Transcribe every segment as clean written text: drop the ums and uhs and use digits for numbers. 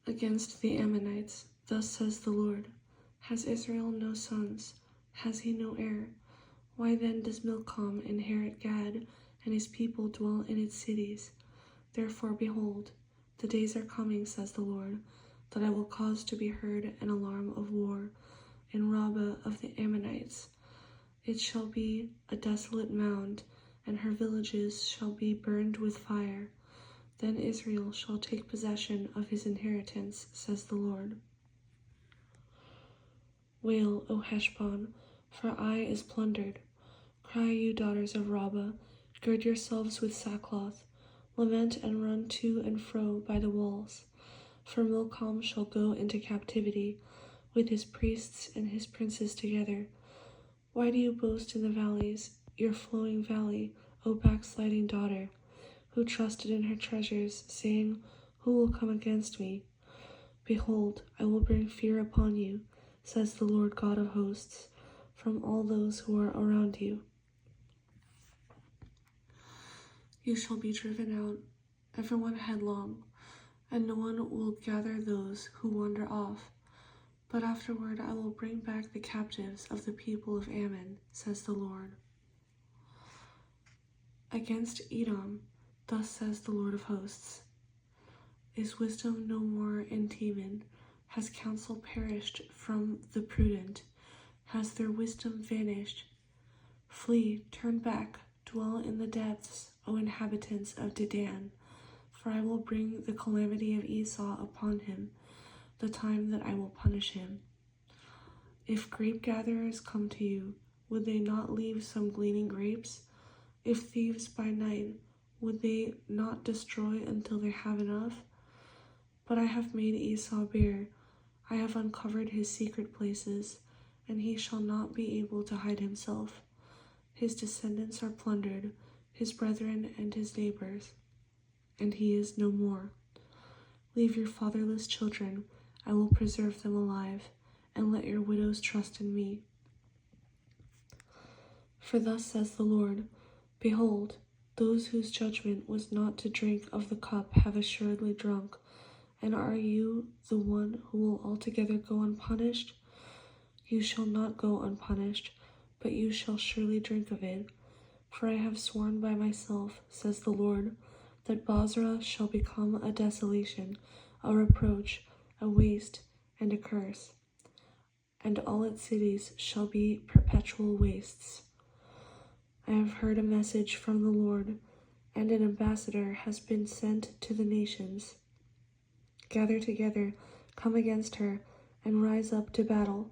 Against the Ammonites, thus says the Lord, has Israel no sons? Has he no heir? Why then does Milcom inherit Gad, and his people dwell in its cities? Therefore, behold, the days are coming, says the Lord, that I will cause to be heard an alarm of war in Rabbah of the Ammonites. It shall be a desolate mound, and her villages shall be burned with fire. Then Israel shall take possession of his inheritance, says the Lord. Wail, O Heshbon, for Ai is plundered. Cry, you daughters of Rabbah, gird yourselves with sackcloth. Lament and run to and fro by the walls. For Milcom shall go into captivity, with his priests and his princes together. Why do you boast in the valleys, your flowing valley, O backsliding daughter, who trusted in her treasures, saying, who will come against me? Behold, I will bring fear upon you, says the Lord God of hosts, from all those who are around you. You shall be driven out, everyone headlong, and no one will gather those who wander off. But afterward I will bring back the captives of the people of Ammon, says the Lord. Against Edom, thus says the Lord of hosts, is wisdom no more in Teman? Has counsel perished from the prudent? Has their wisdom vanished? Flee, turn back, dwell in the depths, O inhabitants of Dedan, for I will bring the calamity of Esau upon him, the time that I will punish him. If grape gatherers come to you, would they not leave some gleaning grapes? If thieves by night, would they not destroy until they have enough? But I have made Esau bare, I have uncovered his secret places, and he shall not be able to hide himself. His descendants are plundered, his brethren and his neighbors, and he is no more. Leave your fatherless children, I will preserve them alive, and let your widows trust in me. For thus says the Lord, behold, those whose judgment was not to drink of the cup have assuredly drunk. And are you the one who will altogether go unpunished? You shall not go unpunished, but you shall surely drink of it. For I have sworn by myself, says the Lord, that Bozrah shall become a desolation, a reproach, a waste, and a curse, and all its cities shall be perpetual wastes. I have heard a message from the Lord, and an ambassador has been sent to the nations. Gather together, come against her, and rise up to battle.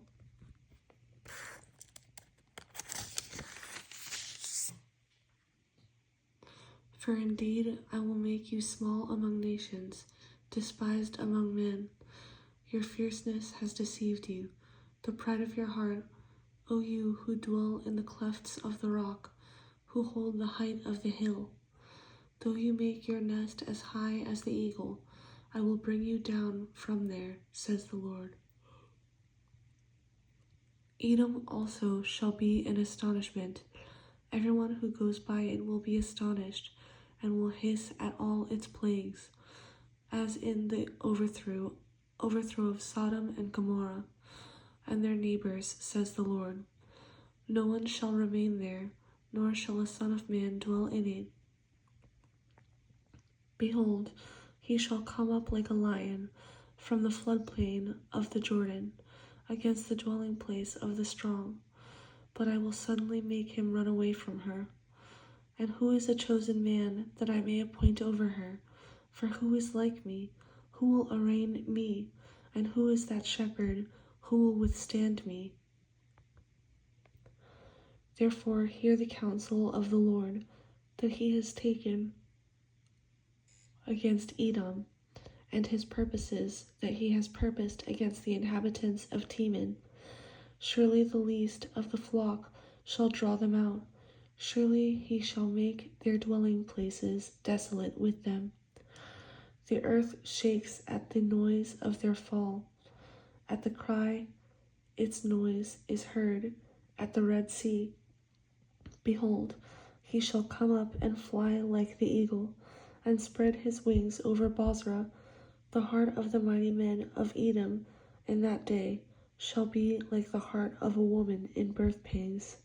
For indeed I will make you small among nations, despised among men. Your fierceness has deceived you, the pride of your heart, O you who dwell in the clefts of the rock, who hold the height of the hill. Though you make your nest as high as the eagle, I will bring you down from there, says the Lord. Edom also shall be an astonishment. Everyone who goes by it will be astonished, and will hiss at all its plagues, as in the overthrow of Sodom and Gomorrah, and their neighbors, says the Lord. No one shall remain there, nor shall a son of man dwell in it. Behold, he shall come up like a lion from the floodplain of the Jordan, against the dwelling place of the strong. But I will suddenly make him run away from her. And who is a chosen man that I may appoint over her? For who is like me? Who will arraign me? And who is that shepherd who will withstand me? Therefore hear the counsel of the Lord that he has taken against Edom, and his purposes that he has purposed against the inhabitants of Teman. Surely the least of the flock shall draw them out. Surely he shall make their dwelling places desolate with them. The earth shakes at the noise of their fall. At the cry, its noise is heard at the Red Sea. Behold, he shall come up and fly like the eagle, and spread his wings over Bozrah, The heart of the mighty men of Edom in that day shall be like the heart of a woman in birth pangs.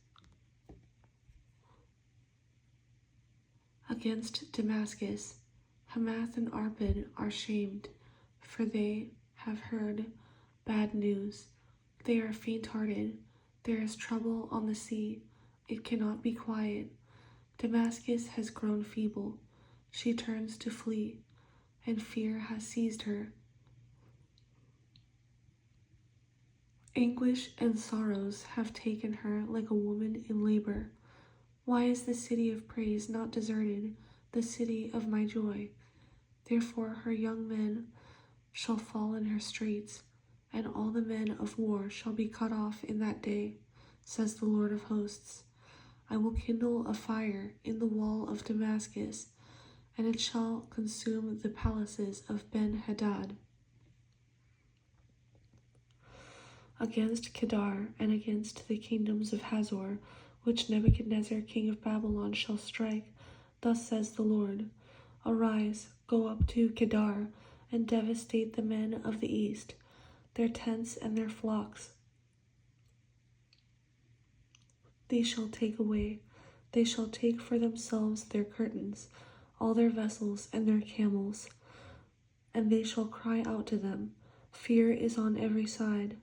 Against Damascus, Hamath and Arpad are shamed, for they have heard bad news. They are faint-hearted. There is trouble on the sea. It cannot be quiet. Damascus has grown feeble. She turns to flee, and fear has seized her. Anguish and sorrows have taken her like a woman in labor. Why is the city of praise not deserted, the city of my joy? Therefore her young men shall fall in her straits, and all the men of war shall be cut off in that day, says the Lord of hosts. I will kindle a fire in the wall of Damascus, and it shall consume the palaces of Ben-Hadad. Against Kedar and against the kingdoms of Hazor, which Nebuchadnezzar king of Babylon shall strike, thus says the Lord, Arise, go up to Kedar, and devastate the men of the east, their tents and their flocks. They shall take away, they shall take for themselves their curtains, all their vessels and their camels, and they shall cry out to them, Fear is on every side.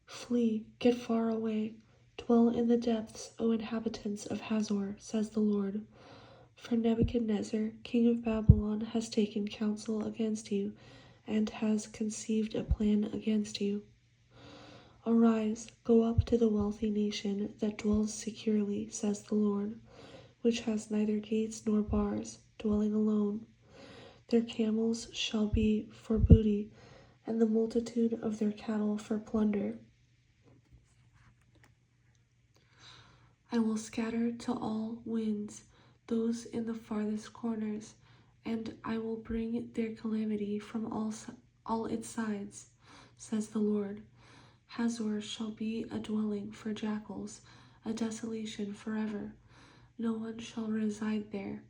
Flee, get far away, dwell in the depths, O inhabitants of Hazor, says the Lord. For Nebuchadnezzar, king of Babylon, has taken counsel against you, and has conceived a plan against you. Arise, go up to the wealthy nation that dwells securely, says the Lord, which has neither gates nor bars, dwelling alone. Their camels shall be for booty, and the multitude of their cattle for plunder. I will scatter to all winds those in the farthest corners, and I will bring their calamity from all its sides, says the Lord. Hazor shall be a dwelling for jackals, a desolation forever. No one shall reside there,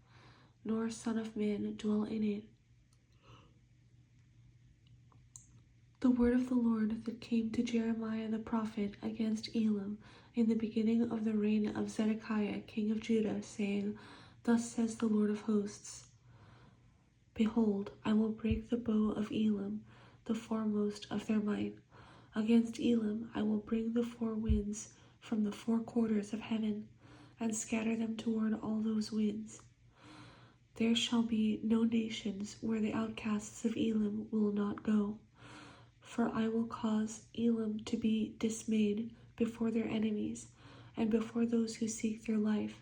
nor son of man dwell in it. The word of the Lord that came to Jeremiah the prophet against Elam in the beginning of the reign of Zedekiah king of Judah, saying, Thus says the Lord of hosts, Behold, I will break the bow of Elam, the foremost of their might. Against Elam I will bring the four winds from the four quarters of heaven, and scatter them toward all those winds. There shall be no nations where the outcasts of Elam will not go. For I will cause Elam to be dismayed before their enemies, and before those who seek their life.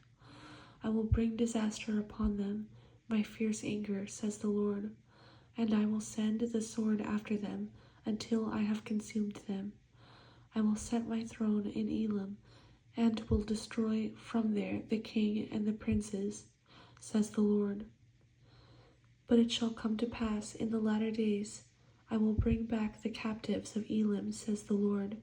I will bring disaster upon them, my fierce anger, says the Lord, and I will send the sword after them until I have consumed them. I will set my throne in Elam, and will destroy from there the king and the princes, says the Lord. But it shall come to pass in the latter days, I will bring back the captives of Elam, says the Lord,